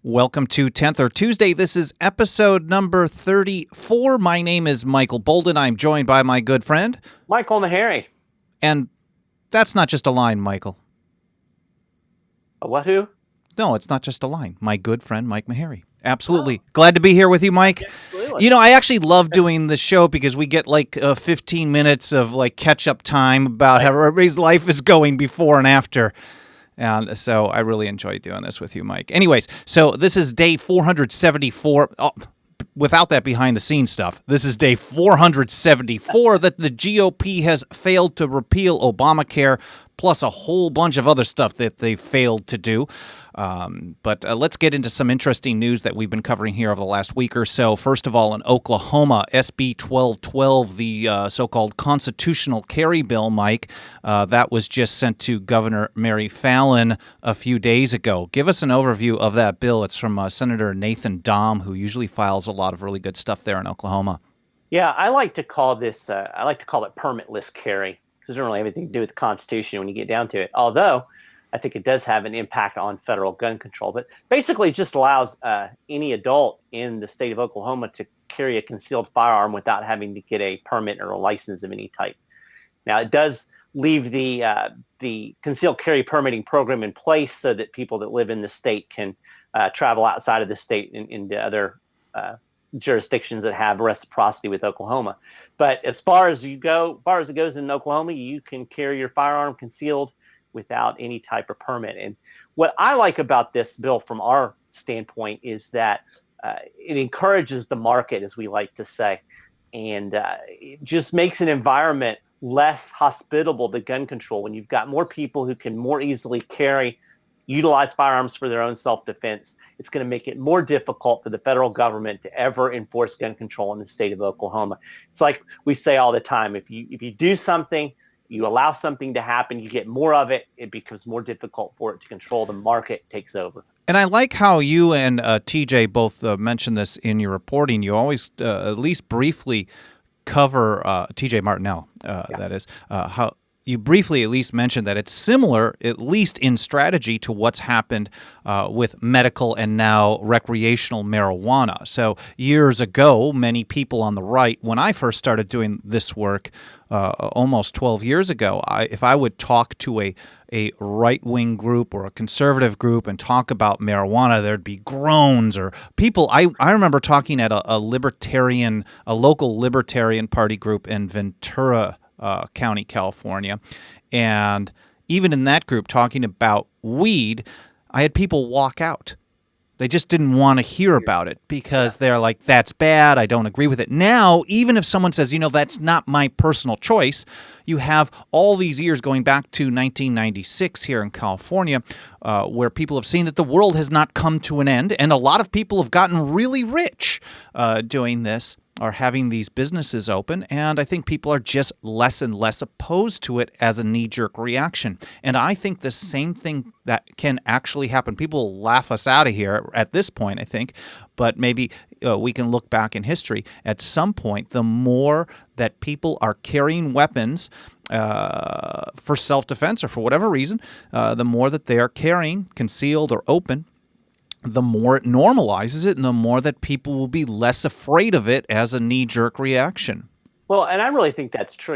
Welcome to 10th or Tuesday. This is episode number 34. My name is Michael Boldin. I'm joined by my good friend Michael Maharrey. And that's not just a line, Michael. A what, who? No, it's not just a line. My good friend, Mike Maharrey. Absolutely. Oh. Glad to be here with you, Mike. Absolutely. You know, I actually love doing the show because we get like 15 minutes of like catch-up time about how everybody's life is going before and after. And so I really enjoy doing this with you, Mike. Anyways, so this is day 474. Oh, without that behind-the-scenes stuff, this is day 474 that the GOP has failed to repeal Obamacare, plus a whole bunch of other stuff that they failed to do. But let's get into some interesting news that we've been covering here over the last week or so. First of all, in Oklahoma, SB 1212, the so-called constitutional carry bill, Mike, that was just sent to Governor Mary Fallin a few days ago. Give us an overview of that bill. It's from Senator Nathan Dahm, who usually files a lot of really good stuff there in Oklahoma. Yeah, I like to call it permitless carry, because it doesn't really have anything to do with the Constitution when you get down to it. Although I think it does have an impact on federal gun control. But basically, it just allows any adult in the state of Oklahoma to carry a concealed firearm without having to get a permit or a license of any type. Now, it does leave the concealed carry permitting program in place so that people that live in the state can travel outside of the state into other jurisdictions that have reciprocity with Oklahoma. But as far as it goes in Oklahoma, you can carry your firearm concealed without any type of permit. And what I like about this bill from our standpoint is that it encourages the market, as we like to say, and it just makes an environment less hospitable to gun control when you've got more people who can more easily utilize firearms for their own self-defense. It's going to make it more difficult for the federal government to ever enforce gun control in the state of Oklahoma. It's like we say all the time, if you do something, you allow something to happen, you get more of it, it becomes more difficult for it to control. The market takes over. And I like how you and TJ both mentioned this in your reporting. You always at least briefly cover, TJ Martinell, that is, how you briefly at least mentioned that it's similar, at least in strategy, to what's happened with medical and now recreational marijuana. So years ago, many people on the right, when I first started doing this work almost 12 years ago, if I would talk to a right-wing group or a conservative group and talk about marijuana, there'd be groans or people. I remember talking at a local libertarian party group in Ventura County, California. And even in that group talking about weed, I had people walk out. They just didn't want to hear about it because they're like, that's bad. I don't agree with it. Now, even if someone says, that's not my personal choice, you have all these years going back to 1996 here in California, where people have seen that the world has not come to an end. And a lot of people have gotten really rich doing this, are having these businesses open, and I think people are just less and less opposed to it as a knee-jerk reaction. And I think the same thing that can actually happen. People laugh us out of here at this point, I think, but maybe we can look back in history. At some point, the more that people are carrying weapons for self-defense or for whatever reason, the more that they are carrying, concealed or open, the more it normalizes it and the more that people will be less afraid of it as a knee-jerk reaction. Well, and I really think that's true.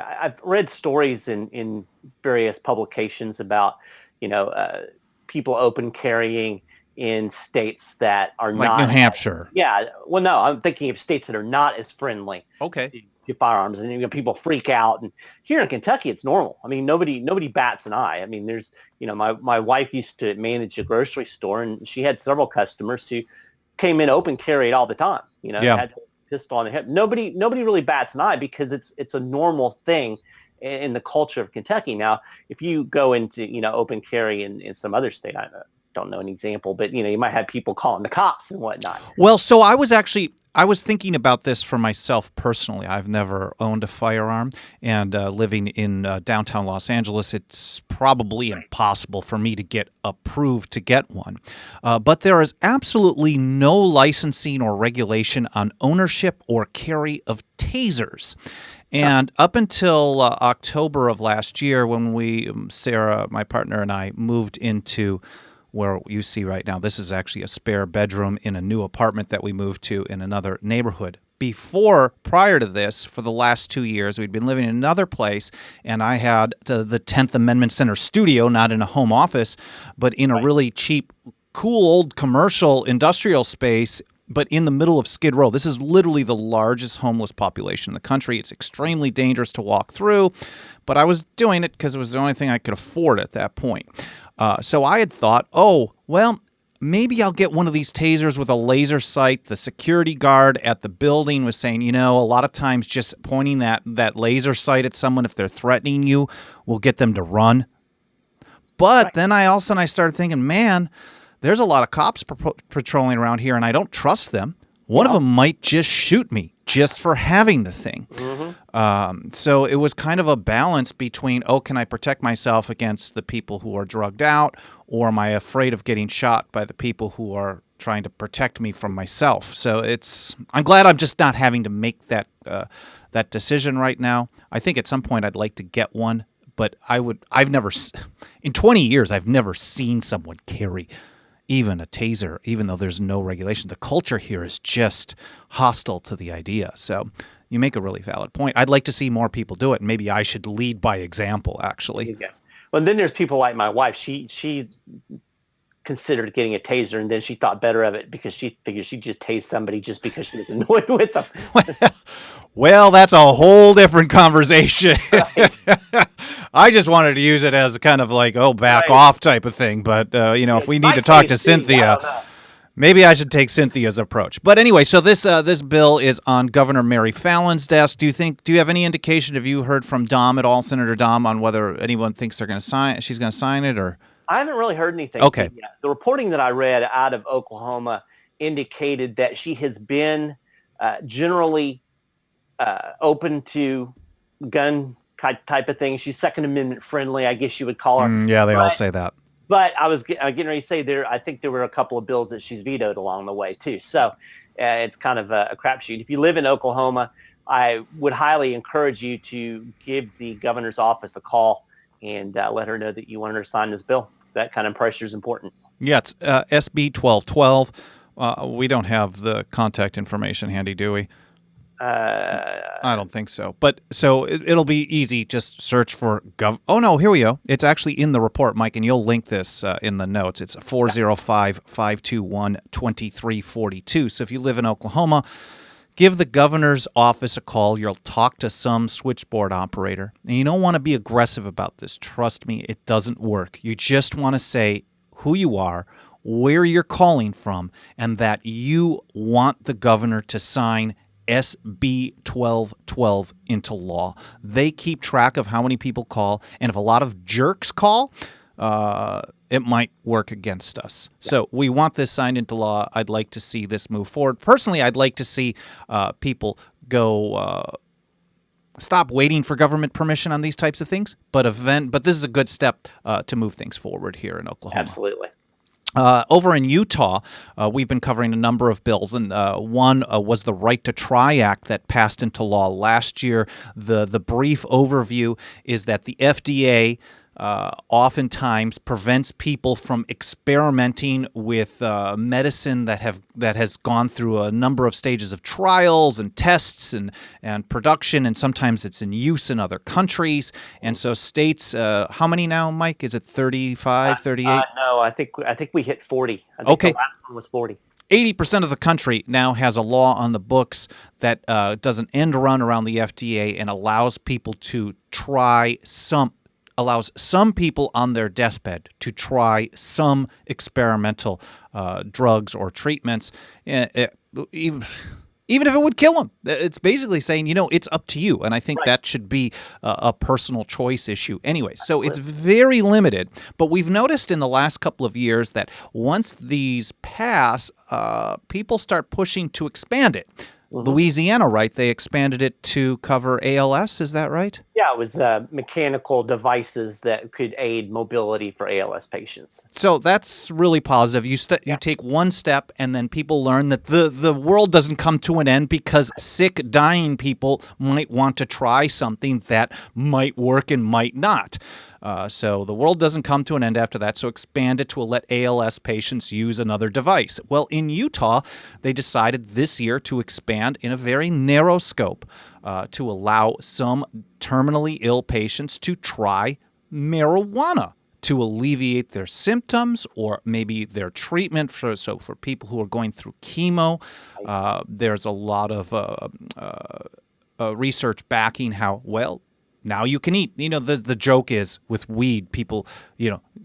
I've read stories in various publications about, people open carrying in states that are like not. New Hampshire. Yeah. Well, no, I'm thinking of states that are not as friendly. Okay. To firearms, and people freak out. And here in Kentucky, it's normal. I mean, nobody bats an eye. I mean, there's, my wife used to manage a grocery store, and she had several customers who came in open carried all the time. Had a pistol on the hip. Nobody really bats an eye because it's a normal thing in the culture of Kentucky. Now, if you go into open carry in some other state, I don't know an example, but you might have people calling the cops and whatnot. Well, so I was thinking about this for myself personally. I've never owned a firearm, and living in downtown Los Angeles, it's probably impossible for me to get approved to get one. But there is absolutely no licensing or regulation on ownership or carry of tasers. And up until October of last year, when Sarah, my partner, and I moved into where you see right now, this is actually a spare bedroom in a new apartment that we moved to in another neighborhood. Prior to this, for the last 2 years, we'd been living in another place, and I had the 10th Amendment Center studio, not in a home office, but in a really cheap, cool old commercial industrial space, but in the middle of Skid Row. This is literally the largest homeless population in the country. It's extremely dangerous to walk through, but I was doing it because it was the only thing I could afford at that point. So I had thought, oh, well, maybe I'll get one of these tasers with a laser sight. The security guard at the building was saying, a lot of times just pointing that laser sight at someone, if they're threatening you, will get them to run. But then I started thinking, man, there's a lot of cops patrolling around here, and I don't trust them. One of them might just shoot me just for having the thing. So it was kind of a balance between, can I protect myself against the people who are drugged out, or am I afraid of getting shot by the people who are trying to protect me from myself? So I'm glad I'm just not having to make that decision right now. I think at some point I'd like to get one, but in 20 years, I've never seen someone carry even a taser, even though there's no regulation. The culture here is just hostile to the idea. So you make a really valid point. I'd like to see more people do it. And maybe I should lead by example, actually. Yeah. Well, then there's people like my wife. She considered getting a taser, and then she thought better of it because she figured she'd just tase somebody just because she was annoyed with them. Well, that's a whole different conversation. Right. I just wanted to use it as kind of like, back off type of thing. But, if we need to talk to Cynthia, maybe I should take Cynthia's approach. But anyway, so this bill is on Governor Mary Fallon's desk. Do you have any indication, have you heard from Dom at all, Senator Dom, on whether anyone thinks she's going to sign it, or? I haven't really heard anything. Okay. Yet. The reporting that I read out of Oklahoma indicated that she has been generally open to gun type of thing. She's Second Amendment friendly, I guess you would call her. Yeah, they all say that. But I was getting ready to say I think there were a couple of bills that she's vetoed along the way too. So it's kind of a crapshoot. If you live in Oklahoma, I would highly encourage you to give the governor's office a call and let her know that you want her to sign this bill. That kind of pressure is important. Yeah, it's SB 1212. We don't have the contact information handy, do we? I don't think so. But so it'll be easy. Just search for Oh, no, here we go. It's actually in the report, Mike, and you'll link this in the notes. It's 405-521-2342. So if you live in Oklahoma, give the governor's office a call. You'll talk to some switchboard operator. And you don't want to be aggressive about this. Trust me, it doesn't work. You just want to say who you are, where you're calling from, and that you want the governor to sign SB 1212 into law. They keep track of how many people call, and if a lot of jerks call, it might work against us. So we want this signed into law. I'd like to see this move forward. Personally, I'd like to see people go stop waiting for government permission on these types of things. But this is a good step to move things forward here in Oklahoma. Absolutely. Over in Utah, we've been covering a number of bills, and one was the Right to Try Act that passed into law last year. The brief overview is that the FDA oftentimes prevents people from experimenting with medicine that has gone through a number of stages of trials and tests and production, and sometimes it's in use in other countries. And so states, how many now, Mike? Is it 35, 38? No, I think we hit 40. I think okay. The last one was 40. 80% of the country now has a law on the books that does an end run around the FDA and allows some people on their deathbed to try some experimental drugs or treatments, even if it would kill them. It's basically saying, it's up to you. And I think that should be a personal choice issue. Anyway, so it's very limited. But we've noticed in the last couple of years that once these pass, people start pushing to expand it. Mm-hmm. Louisiana, right? They expanded it to cover ALS. Is that right? Yeah, it was mechanical devices that could aid mobility for ALS patients. So that's really positive. You take one step, and then people learn that the world doesn't come to an end because sick, dying people might want to try something that might work and might not. So the world doesn't come to an end after that. So expand it to let ALS patients use another device. Well, in Utah, they decided this year to expand in a very narrow scope to allow some terminally ill patients to try marijuana to alleviate their symptoms or maybe their treatment. For people who are going through chemo, there's a lot of research backing how, well, now you can eat. The joke is with weed, people,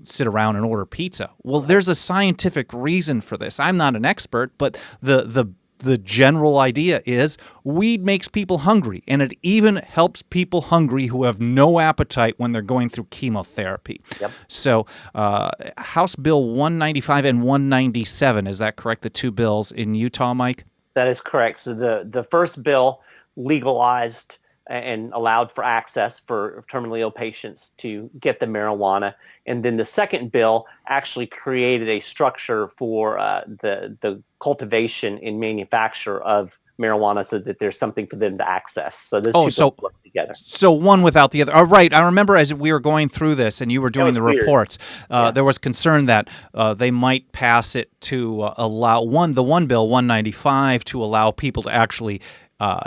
sit around and order pizza. Well, there's a scientific reason for this. I'm not an expert, but the general idea is weed makes people hungry, and it even helps people hungry who have no appetite when they're going through chemotherapy. Yep. So House Bill 195 and 197, is that correct, the two bills in Utah, Mike? That is correct. So the first bill legalized and allowed for access for terminally ill patients to get the marijuana. And then the second bill actually created a structure for the cultivation and manufacture of marijuana so that there's something for them to access. So those two bills work together. So one without the other. All right. I remember as we were going through this and you were doing the reports, there was concern that they might pass it to allow the one bill, 195, to allow people to actually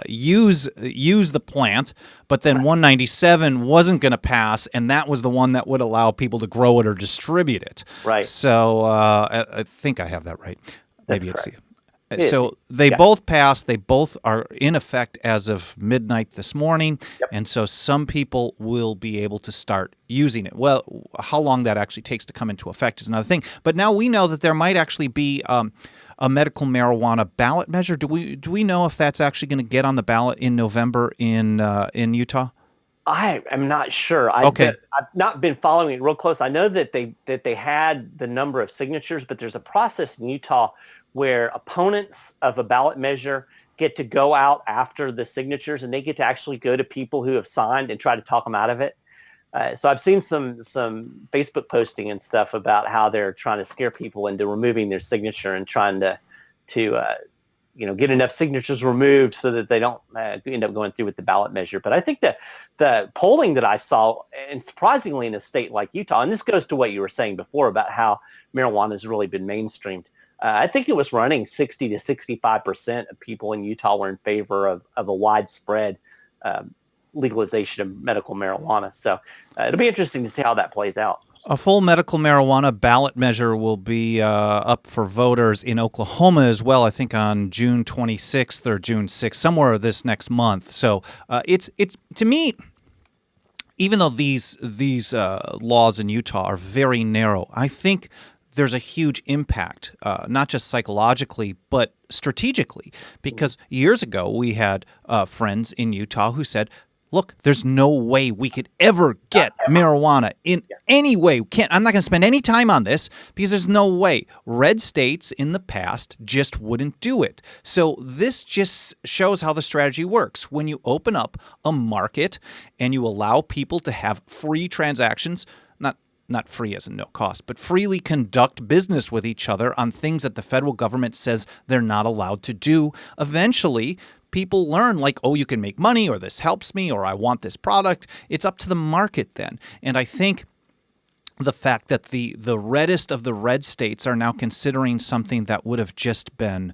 use the plant, but then 197 wasn't going to pass, and that was the one that would allow people to grow it or distribute it. Right. So I think I have that right. That's Maybe correct. So they both passed. They both are in effect as of midnight this morning, and so some people will be able to start using it. Well, how long that actually takes to come into effect is another thing. But now we know that there might actually be a medical marijuana ballot measure. Do we know if that's actually going to get on the ballot in November in Utah? I am not sure. I've not been following it real close. I know that they had the number of signatures, but there's a process in Utah where opponents of a ballot measure get to go out after the signatures, and they get to actually go to people who have signed and try to talk them out of it. So I've seen some Facebook posting and stuff about how they're trying to scare people into removing their signature and trying to get enough signatures removed so that they don't end up going through with the ballot measure. But I think that the polling that I saw, and surprisingly in a state like Utah, and this goes to what you were saying before about how marijuana has really been mainstreamed, I think it was running 60 to 65% of people in Utah were in favor of a widespread legalization of medical marijuana. So it'll be interesting to see how that plays out. A full medical marijuana ballot measure will be up for voters in Oklahoma as well, I think on June 26th or June 6th, somewhere this next month. So it's to me, even though these laws in Utah are very narrow, I think there's a huge impact, not just psychologically, but strategically. Because years ago, we had friends in Utah who said, look, there's no way we could ever get marijuana in any way. I'm not going to spend any time on this because there's no way. Red states in the past just wouldn't do it. So this just shows how the strategy works. When you open up a market and you allow people to have free transactions, not free as in no cost, but freely conduct business with each other on things that the federal government says they're not allowed to do, eventually people learn, like, oh, you can make money, or this helps me, or I want this product. It's up to the market then. And I think the fact that the reddest of the red states are now considering something that would have just been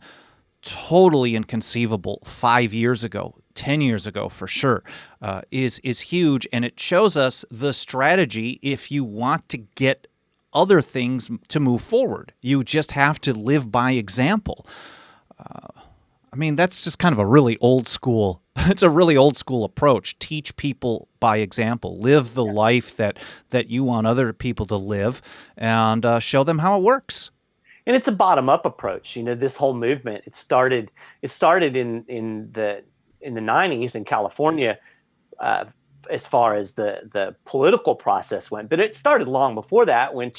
totally inconceivable 5 years ago, 10 years ago for sure, is huge. And it shows us the strategy if you want to get other things to move forward. You just have to live by example. I mean, that's just kind of a really old school. It's a really old school approach. Teach people by example. Live the life that you want other people to live, and show them how it works. And it's a bottom-up approach. This whole movement. It started in the 90s in California, as far as the political process went. But it started long before that when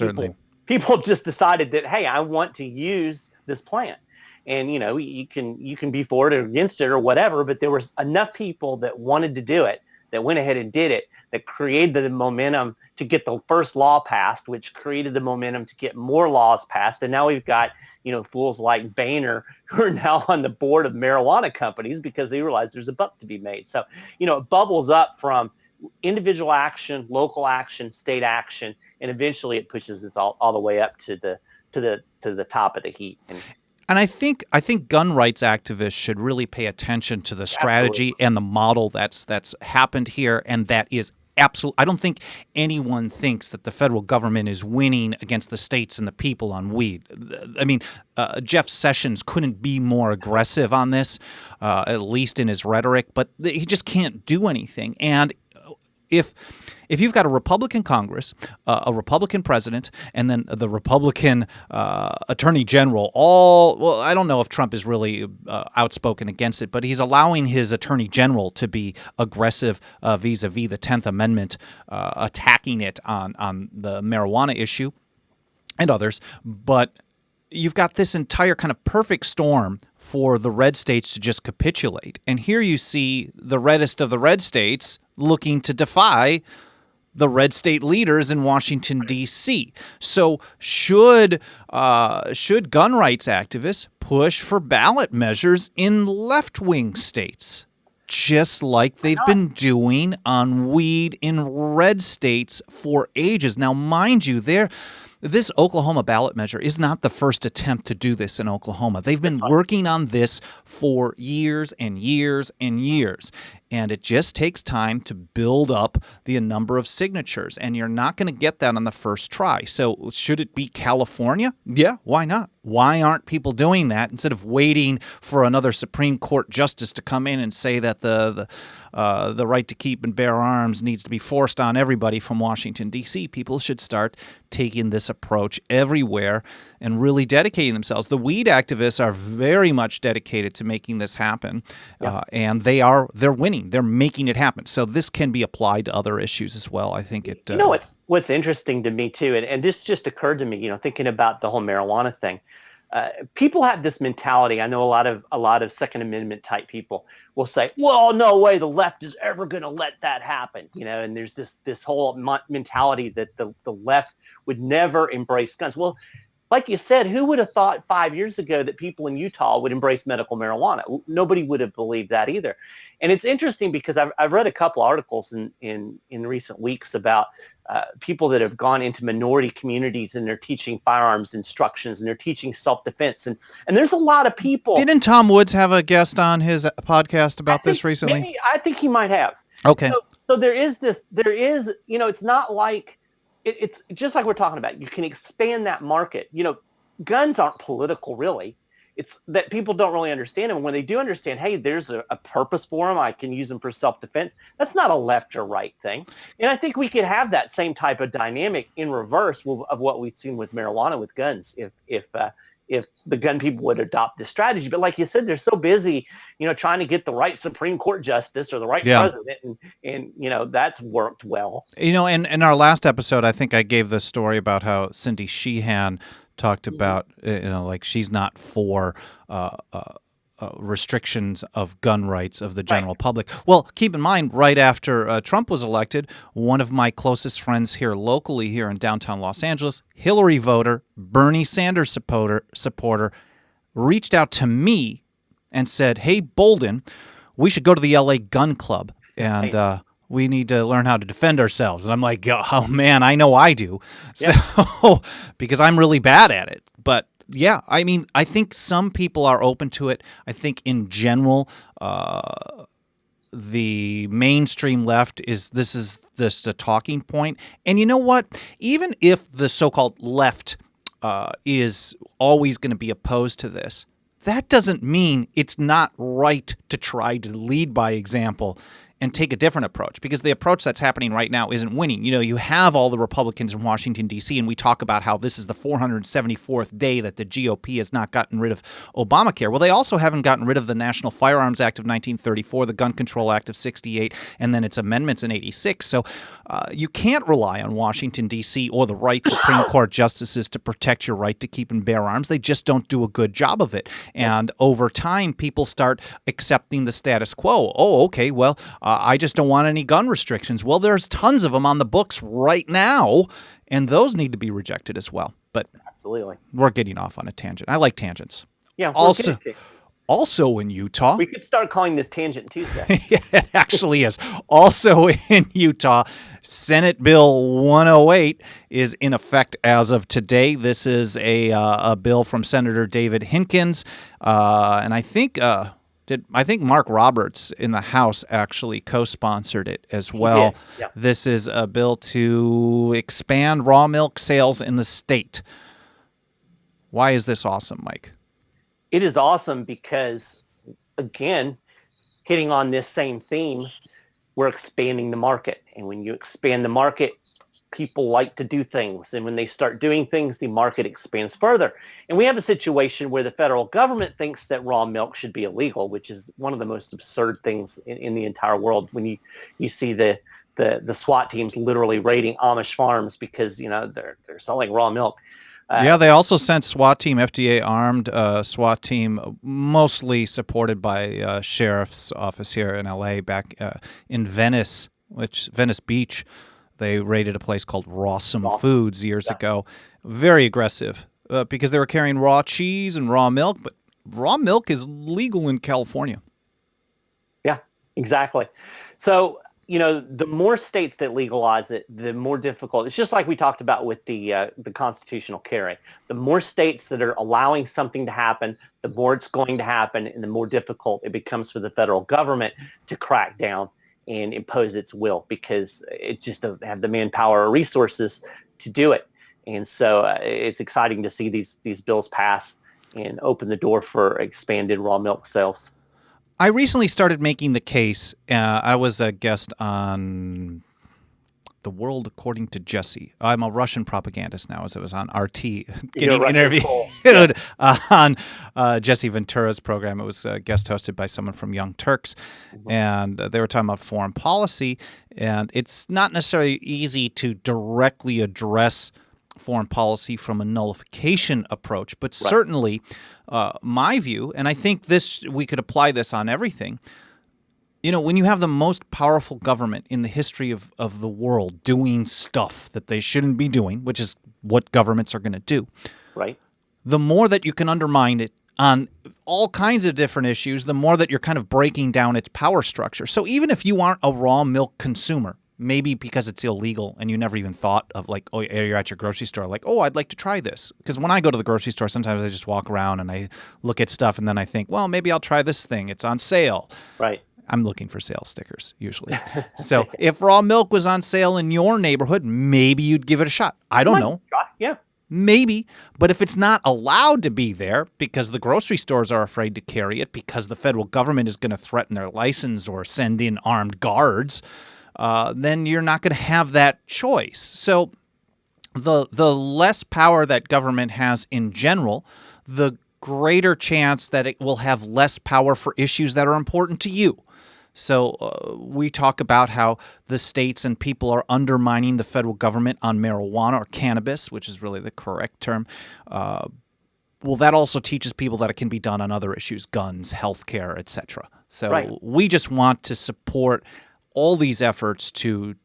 people just decided that, hey, I want to use this plant. And, you can be for it or against it or whatever, but there was enough people that wanted to do it, that went ahead and did it, that created the momentum to get the first law passed, which created the momentum to get more laws passed. And now we've got, fools like Boehner who are now on the board of marijuana companies because they realize there's a buck to be made. So, it bubbles up from individual action, local action, state action, and eventually it pushes it all the way up to the top of the heap. And I think gun rights activists should really pay attention to the Absolutely. strategy and the model that's happened here, and that is absolute. I don't think anyone thinks that the federal government is winning against the states and the people on weed. I mean, Jeff Sessions couldn't be more aggressive on this, at least in his rhetoric, but he just can't do anything. And if you've got a Republican Congress, a Republican president, and then the Republican Attorney General, well, I don't know if Trump is really outspoken against it, but he's allowing his Attorney General to be aggressive vis-a-vis the 10th Amendment, attacking it on the marijuana issue and others. But you've got this entire kind of perfect storm for the red states to just capitulate. And here you see the reddest of the red states looking to defy the red state leaders in Washington, D.C. So should gun rights activists push for ballot measures in left-wing states, just like they've been doing on weed in red states for ages? Now, mind you, this Oklahoma ballot measure is not the first attempt to do this in Oklahoma. They've been working on this for years and years and years. And it just takes time to build up the number of signatures. And you're not going to get that on the first try. So should it be California? Yeah, why not? Why aren't people doing that instead of waiting for another Supreme Court justice to come in and say that the right to keep and bear arms needs to be forced on everybody from Washington, D.C.? People should start taking this approach everywhere and really dedicating themselves. The weed activists are very much dedicated to making this happen, and they're winning. They're making it happen. So this can be applied to other issues as well. I think it. What's interesting to me too, and this just occurred to me, thinking about the whole marijuana thing. People have this mentality. I know a lot of Second Amendment type people will say, "Well, no way, the left is ever going to let that happen." And there's this whole mentality that the left would never embrace guns. Well, like you said, who would have thought 5 years ago that people in Utah would embrace medical marijuana? Nobody would have believed that either. And it's interesting because I've read a couple articles in recent weeks about people that have gone into minority communities and they're teaching firearms instructions and they're teaching self-defense. And there's a lot of people. Didn't Tom Woods have a guest on his podcast about this recently? I think he might have. Okay. So it's not like, it's just like we're talking about. You can expand that market. Guns aren't political, really. It's that people don't really understand them. And when they do understand, hey, there's a purpose for them. I can use them for self-defense. That's not a left or right thing. And I think we could have that same type of dynamic in reverse of what we've seen with marijuana with guns if the gun people would adopt this strategy. But like you said, they're so busy, trying to get the right Supreme Court justice or the right president. And that's worked well. And in our last episode, I think I gave the story about how Cindy Sheehan talked about, like she's not for restrictions of gun rights of the general public. Well, keep in mind, right after Trump was elected, one of my closest friends here locally here in downtown Los Angeles, Hillary voter, Bernie Sanders supporter, reached out to me and said, "Hey, Boldin, we should go to the LA Gun Club and we need to learn how to defend ourselves." And I'm like, oh man, I know I do. So because I'm really bad at it. But yeah, I mean, I think some people are open to it. I think in general, the mainstream left is the talking point. And you know what? Even if the so-called left is always going to be opposed to this, that doesn't mean it's not right to try to lead by example and take a different approach, because the approach that's happening right now isn't winning. You have all the Republicans in Washington, D.C., and we talk about how this is the 474th day that the GOP has not gotten rid of Obamacare. Well, they also haven't gotten rid of the National Firearms Act of 1934, the Gun Control Act of 68, and then its amendments in 86. So you can't rely on Washington, D.C. or the right Supreme Court justices to protect your right to keep and bear arms. They just don't do a good job of it. And over time, people start accepting the status quo. Oh, okay, well, I just don't want any gun restrictions. Well, there's tons of them on the books right now, and those need to be rejected as well. But absolutely, we're getting off on a tangent. I like tangents. Yeah. Also in Utah. We could start calling this Tangent Tuesday. It actually is. Also in Utah, Senate Bill 108 is in effect as of today. This is a bill from Senator David Hinkins, and I think Mark Roberts in the House actually co-sponsored it as well. He did. Yeah. This is a bill to expand raw milk sales in the state. Why is this awesome, Mike? It is awesome because, again, hitting on this same theme, we're expanding the market. And when you expand the market, people like to do things. And when they start doing things, the market expands further. And we have a situation where the federal government thinks that raw milk should be illegal, which is one of the most absurd things in the entire world. When you see the SWAT teams literally raiding Amish farms because, they're selling raw milk. Yeah, they also sent SWAT team, FDA armed SWAT team, mostly supported by sheriff's office here in LA back in Venice Beach. They raided a place called Rawsome Foods years ago. Very aggressive because they were carrying raw cheese and raw milk, but raw milk is legal in California. Yeah, exactly. So, the more states that legalize it, the more difficult. It's just like we talked about with the constitutional carry. The more states that are allowing something to happen, the more it's going to happen, and the more difficult it becomes for the federal government to crack down and impose its will because it just doesn't have the manpower or resources to do it. And so it's exciting to see these bills pass and open the door for expanded raw milk sales. I recently started making the case. I was a guest on The World According to Jesse. I'm a Russian propagandist now, as it was on RT getting interviewed on Jesse Ventura's program. It was guest hosted by someone from Young Turks, and they were talking about foreign policy. And it's not necessarily easy to directly address foreign policy from a nullification approach, but certainly my view, and I think we could apply this on everything. When you have the most powerful government in the history of the world doing stuff that they shouldn't be doing, which is what governments are going to do, right? The more that you can undermine it on all kinds of different issues, the more that you're kind of breaking down its power structure. So even if you aren't a raw milk consumer, maybe because it's illegal and you never even thought of you're at your grocery store, I'd like to try this. Because when I go to the grocery store, sometimes I just walk around and I look at stuff and then I think, well, maybe I'll try this thing. It's on sale. Right. I'm looking for sale stickers usually. So if raw milk was on sale in your neighborhood, maybe you'd give it a shot. I don't know. Yeah. Maybe. But if it's not allowed to be there because the grocery stores are afraid to carry it because the federal government is going to threaten their license or send in armed guards, then you're not going to have that choice. So the less power that government has in general, the greater chance that it will have less power for issues that are important to you. So we talk about how the states and people are undermining the federal government on marijuana or cannabis, which is really the correct term. Well, that also teaches people that it can be done on other issues, guns, healthcare, etc. So we just want to support all these efforts to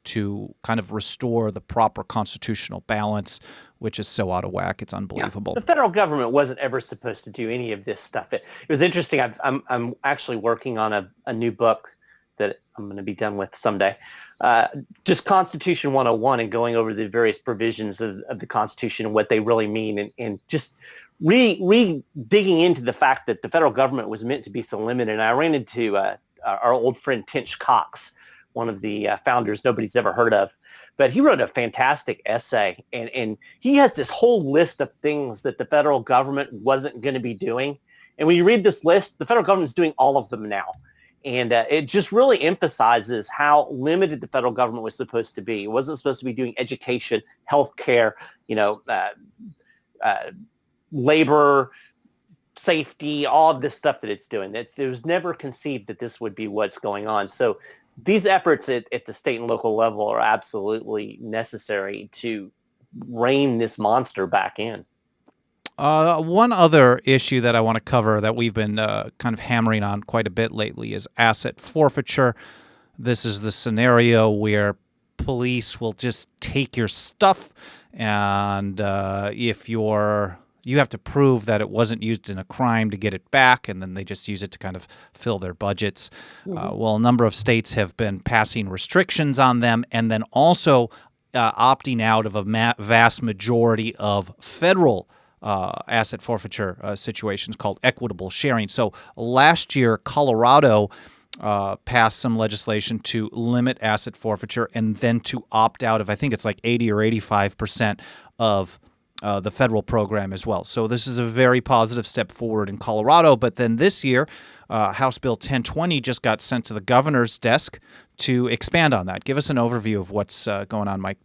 kind of restore the proper constitutional balance, which is so out of whack. It's unbelievable. Yeah. The federal government wasn't ever supposed to do any of this stuff. It was interesting. I'm actually working on a new book that I'm going to be done with someday. Just Constitution 101 and going over the various provisions of the Constitution and what they really mean and just digging into the fact that the federal government was meant to be so limited. And I ran into our old friend Tench Cox, one of the founders nobody's ever heard of. But he wrote a fantastic essay, and he has this whole list of things that the federal government wasn't going to be doing. And when you read this list, the federal government is doing all of them now. And it just really emphasizes how limited the federal government was supposed to be. It wasn't supposed to be doing education, healthcare, labor, safety, all of this stuff that it's doing. It was never conceived that this would be what's going on. So these efforts at the state and local level are absolutely necessary to rein this monster back in. One other issue that I want to cover that we've been kind of hammering on quite a bit lately is asset forfeiture. This is the scenario where police will just take your stuff, and if you're you have to prove that it wasn't used in a crime to get it back, and then they just use it to kind of fill their budgets. Well, a number of states have been passing restrictions on them, and then also opting out of a vast majority of federal asset forfeiture situations called equitable sharing. So last year, Colorado passed some legislation to limit asset forfeiture and then to opt out of, I think it's like 80 or 85% of the federal program as well. So this is a very positive step forward in Colorado. But then this year, House Bill 1020 just got sent to the governor's desk to expand on that. Give us an overview of what's going on, Mike.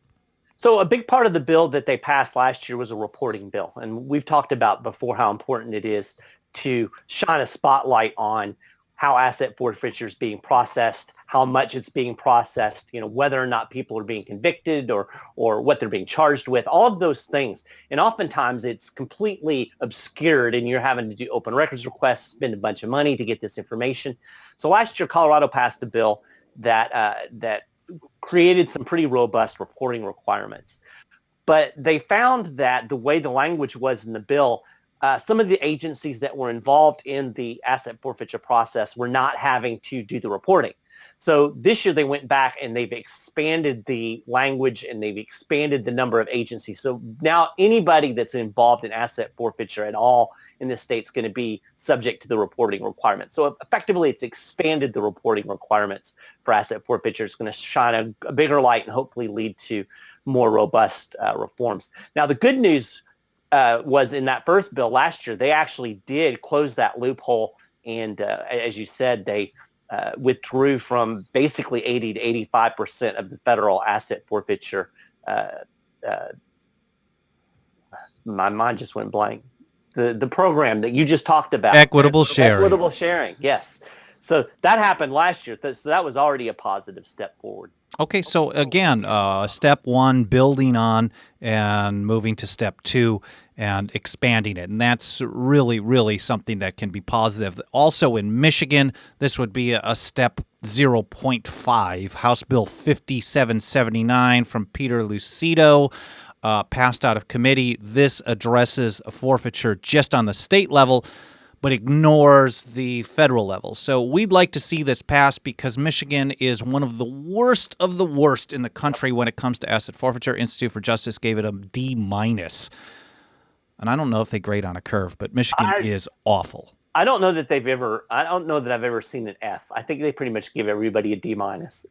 So a big part of the bill that they passed last year was a reporting bill. And we've talked about before how important it is to shine a spotlight on how asset forfeiture is being processed, how much it's being processed, whether or not people are being convicted or what they're being charged with, all of those things. And oftentimes it's completely obscured and you're having to do open records requests, spend a bunch of money to get this information. So last year, Colorado passed a bill that created some pretty robust reporting requirements. But they found that the way the language was in the bill, some of the agencies that were involved in the asset forfeiture process were not having to do the reporting. So this year they went back and they've expanded the language and they've expanded the number of agencies. So now anybody that's involved in asset forfeiture at all in this state is going to be subject to the reporting requirements. So effectively it's expanded the reporting requirements for asset forfeiture. It's going to shine a bigger light and hopefully lead to more robust reforms. Now the good news was in that first bill last year, they actually did close that loophole. And as you said, they withdrew from basically 80 to 85% of the federal asset forfeiture. My mind just went blank. The program that you just talked about. Equitable sharing. Equitable sharing, yes. So that happened last year. So that was already a positive step forward. Okay, so again, step one, building on and moving to step two and expanding it. And that's really, really something that can be positive. Also in Michigan, this would be a step 0.5. House Bill 5779 from Peter Lucido, passed out of committee. This addresses forfeiture just on the state level, but ignores the federal level. So we'd like to see this pass because Michigan is one of the worst in the country when it comes to asset forfeiture. Institute for Justice gave it a D-. And I don't know if they grade on a curve, but Michigan is awful. I don't know that I've ever seen an F. I think they pretty much give everybody a D-.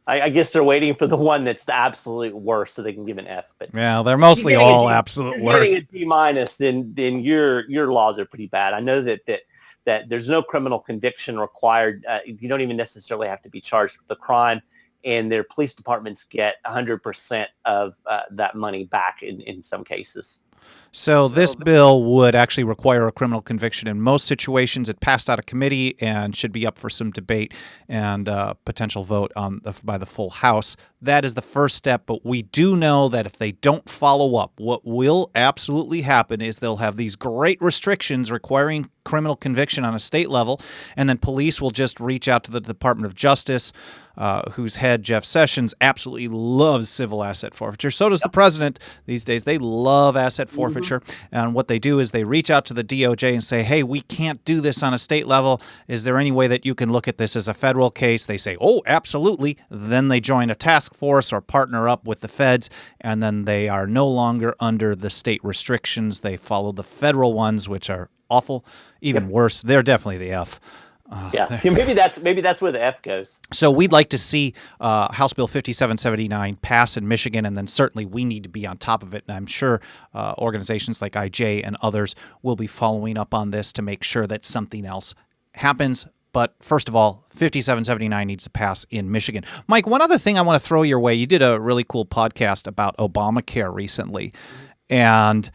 I guess they're waiting for the one that's the absolute worst so they can give an F. But yeah, they're mostly all absolute worst. If you're getting a D-, then your laws are pretty bad. I know that there's no criminal conviction required. You don't even necessarily have to be charged with the crime, and their police departments get 100% of that money back in some cases. So this bill would actually require a criminal conviction in most situations. It passed out of committee and should be up for some debate and potential vote by the full House. That is the first step, but we do know that if they don't follow up, what will absolutely happen is they'll have these great restrictions requiring criminal conviction on a state level, and then police will just reach out to the Department of Justice, whose head, Jeff Sessions, absolutely loves civil asset forfeiture. So does the president these days. They love asset forfeiture. And what they do is they reach out to the DOJ and say, hey, we can't do this on a state level. Is there any way that you can look at this as a federal case? They say, oh, absolutely. Then they join a task force or partner up with the feds, and then they are no longer under the state restrictions. They follow the federal ones, which are awful, even worse. They're definitely the F. Maybe that's where the F goes. So we'd like to see House Bill 5779 pass in Michigan, and then certainly we need to be on top of it. And I'm sure organizations like IJ and others will be following up on this to make sure that something else happens. But first of all, 5779 needs to pass in Michigan. Mike, one other thing I want to throw your way. You did a really cool podcast about Obamacare recently, and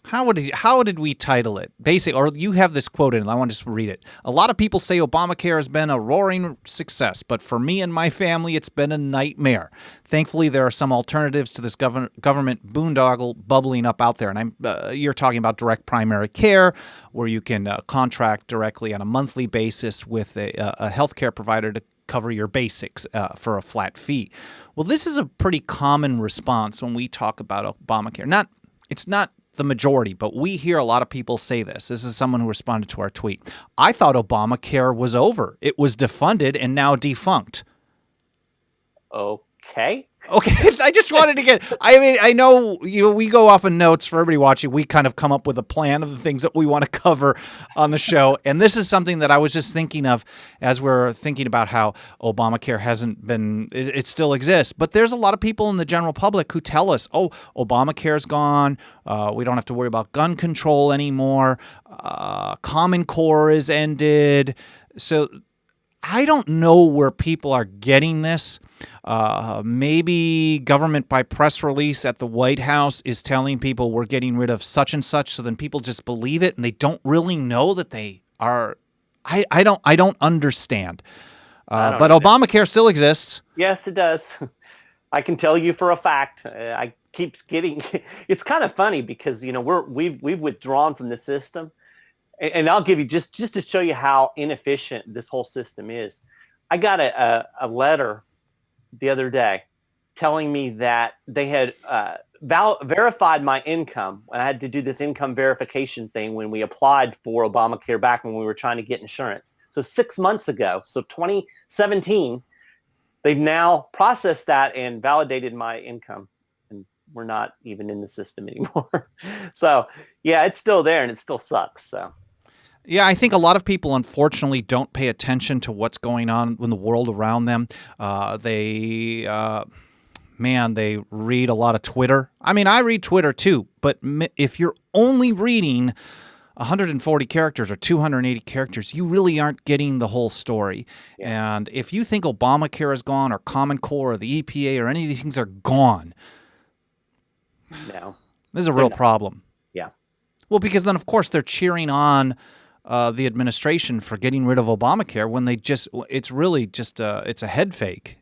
how did we title it? Basically, or you have this quote in it. I want to just read it. A lot of people say Obamacare has been a roaring success, but for me and my family, it's been a nightmare. Thankfully, there are some alternatives to this government boondoggle bubbling up out there. And you're talking about direct primary care, where you can contract directly on a monthly basis with a healthcare provider to cover your basics for a flat fee. Well, this is a pretty common response when we talk about Obamacare. It's not the majority, but we hear a lot of people say this. This is someone who responded to our tweet. I thought Obamacare was over. It was defunded and now defunct. Okay. Okay, I just wanted to get. I mean, I know we go off of notes for everybody watching. We kind of come up with a plan of the things that we want to cover on the show, and this is something that I was just thinking of as we're thinking about how Obamacare hasn't been. It still exists, but there's a lot of people in the general public who tell us, "Oh, Obamacare's gone. We don't have to worry about gun control anymore. Common Core is ended." So I don't know where people are getting this. Maybe government by press release at the White House is telling people we're getting rid of such and such, so then people just believe it and they don't really know that they are. I don't understand. But Obamacare still exists. Yes, it does. I can tell you for a fact. I keep getting. It's kind of funny because we've withdrawn from the system. And I'll give you just to show you how inefficient this whole system is. I got a letter the other day telling me that they had verified my income. I had to do this income verification thing when we applied for Obamacare back when we were trying to get insurance. So 6 months ago, so 2017, they've now processed that and validated my income. And we're not even in the system anymore. So, yeah, it's still there and it still sucks. So. Yeah, I think a lot of people, unfortunately, don't pay attention to what's going on in the world around them. They read a lot of Twitter. I mean, I read Twitter too, but if you're only reading 140 characters or 280 characters, you really aren't getting the whole story. Yeah. And if you think Obamacare is gone or Common Core or the EPA or any of these things are gone, no, this is a real problem. Yeah. Well, because then, of course, they're cheering on the administration for getting rid of Obamacare when it's really just it's a head fake.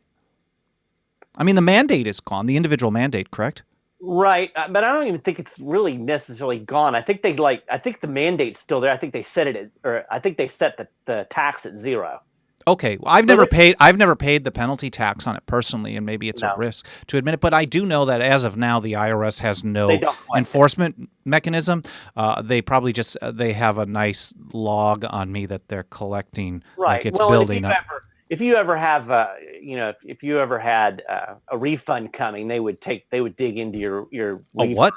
I mean, the mandate is gone, the individual mandate, correct? Right, but I don't even think it's really necessarily gone. I think I think the mandate's still there. I think they set the tax at zero. Okay, well, I've never paid the penalty tax on it personally, and maybe it's a risk to admit it. But I do know that as of now, the IRS has no enforcement mechanism. They probably they have a nice log on me that they're collecting, like it's building up. If you ever have, if you ever had a refund coming, they would dig into your refund. What?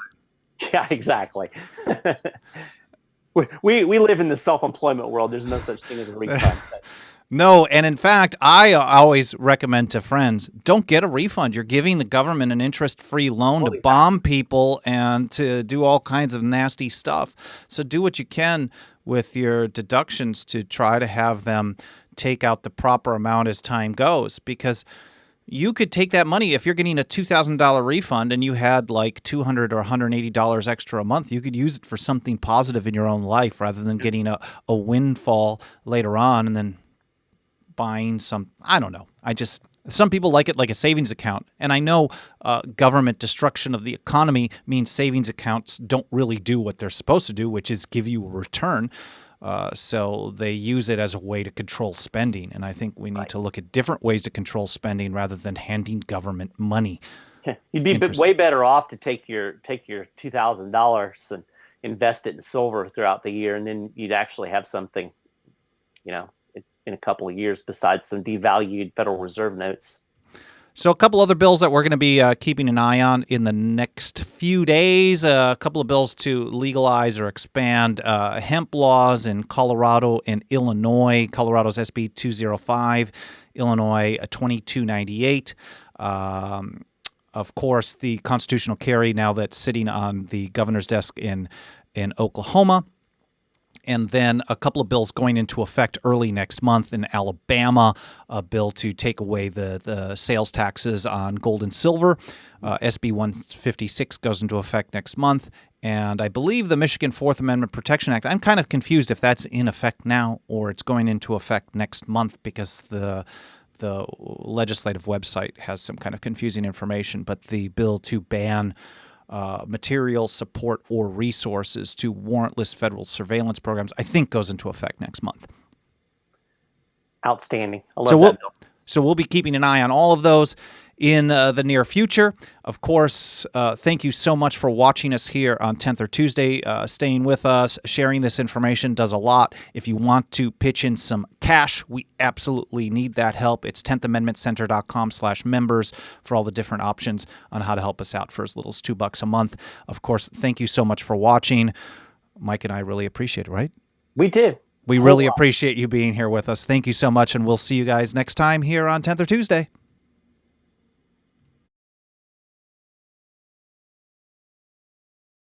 Yeah, exactly. we live in the self-employment world. There's no such thing as a refund. No, and in fact, I always recommend to friends, don't get a refund. You're giving the government an interest-free loan to bomb people and to do all kinds of nasty stuff. So do what you can with your deductions to try to have them take out the proper amount as time goes, because you could take that money. If you're getting a $2,000 refund and you had like $200 or $180 extra a month, you could use it for something positive in your own life rather than getting a windfall later on and then buying some, I don't know. Some people like it like a savings account. And I know government destruction of the economy means savings accounts don't really do what they're supposed to do, which is give you a return. So they use it as a way to control spending. And I think we need to look at different ways to control spending rather than handing government money. You'd be way better off to take your $2,000 and invest it in silver throughout the year. And then you'd actually have something, in a couple of years besides some devalued Federal Reserve notes. So a couple other bills that we're going to be keeping an eye on in the next few days, a couple of bills to legalize or expand hemp laws in Colorado and Illinois. Colorado's SB 205, Illinois 2298. Of course, the constitutional carry now that's sitting on the governor's desk in Oklahoma. And then a couple of bills going into effect early next month in Alabama, a bill to take away the sales taxes on gold and silver. SB 156 goes into effect next month. And I believe the Michigan Fourth Amendment Protection Act, I'm kind of confused if that's in effect now or it's going into effect next month because the legislative website has some kind of confusing information. But the bill to ban material, support, or resources to warrantless federal surveillance programs, I think goes into effect next month. Outstanding. I love that bill. So we'll be keeping an eye on all of those. in the near future. Of course, thank you so much for watching us here on 10th or Tuesday, staying with us, sharing this information does a lot. If you want to pitch in some cash, we absolutely need that help. It's 10thamendmentcenter.com/members for all the different options on how to help us out for as little as $2 a month. Of course, thank you so much for watching. Mike and I really appreciate it, right? We did. We really appreciate you being here with us. Thank you so much, and we'll see you guys next time here on 10th or Tuesday.